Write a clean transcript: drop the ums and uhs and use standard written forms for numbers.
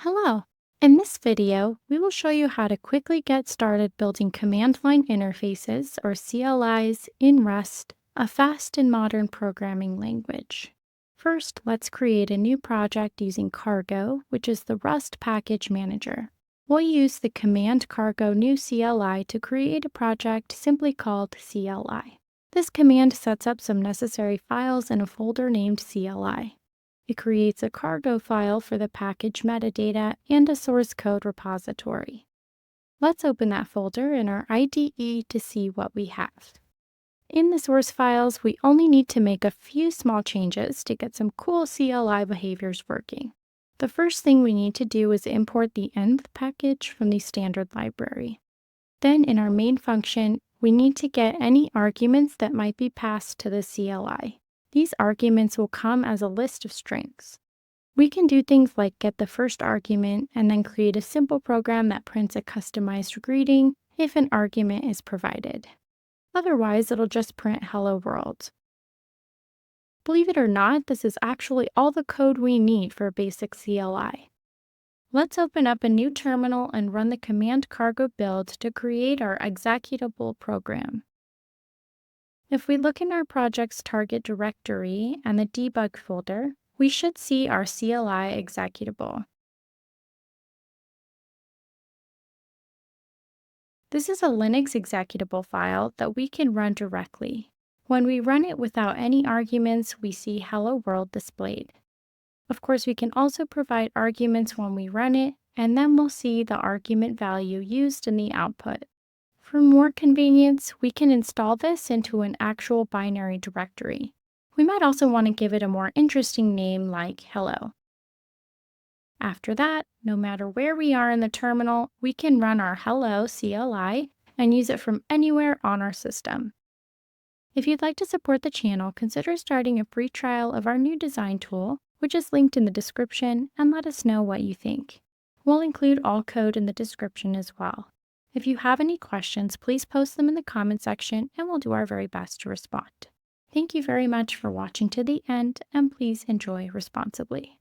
Hello. In this video, we will show you how to quickly get started building command line interfaces, or CLIs, in Rust, a fast and modern programming language. First, let's create a new project using Cargo, which is the Rust package manager. We'll use the command cargo new CLI to create a project simply called CLI. This command sets up some necessary files in a folder named CLI. It creates a cargo file for the package metadata and a source code repository. Let's open that folder in our IDE to see what we have. In the source files, we only need to make a few small changes to get some cool CLI behaviors working. The first thing we need to do is import the nth package from the standard library. Then in our main function, we need to get any arguments that might be passed to the CLI. These arguments will come as a list of strings. We can do things like get the first argument and then create a simple program that prints a customized greeting if an argument is provided. Otherwise, it'll just print hello world. Believe it or not, this is actually all the code we need for a basic CLI. Let's open up a new terminal and run the command cargo build to create our executable program. If we look in our project's target directory and the debug folder, we should see our CLI executable. This is a Linux executable file that we can run directly. When we run it without any arguments, we see Hello World displayed. Of course, we can also provide arguments when we run it, and then we'll see the argument value used in the output. For more convenience, we can install this into an actual binary directory. We might also want to give it a more interesting name like hello. After that, no matter where we are in the terminal, we can run our hello CLI and use it from anywhere on our system. If you'd like to support the channel, consider starting a free trial of our new design tool, which is linked in the description, and let us know what you think. We'll include all code in the description as well. If you have any questions, please post them in the comment section and we'll do our very best to respond. Thank you very much for watching to the end, and please enjoy responsibly.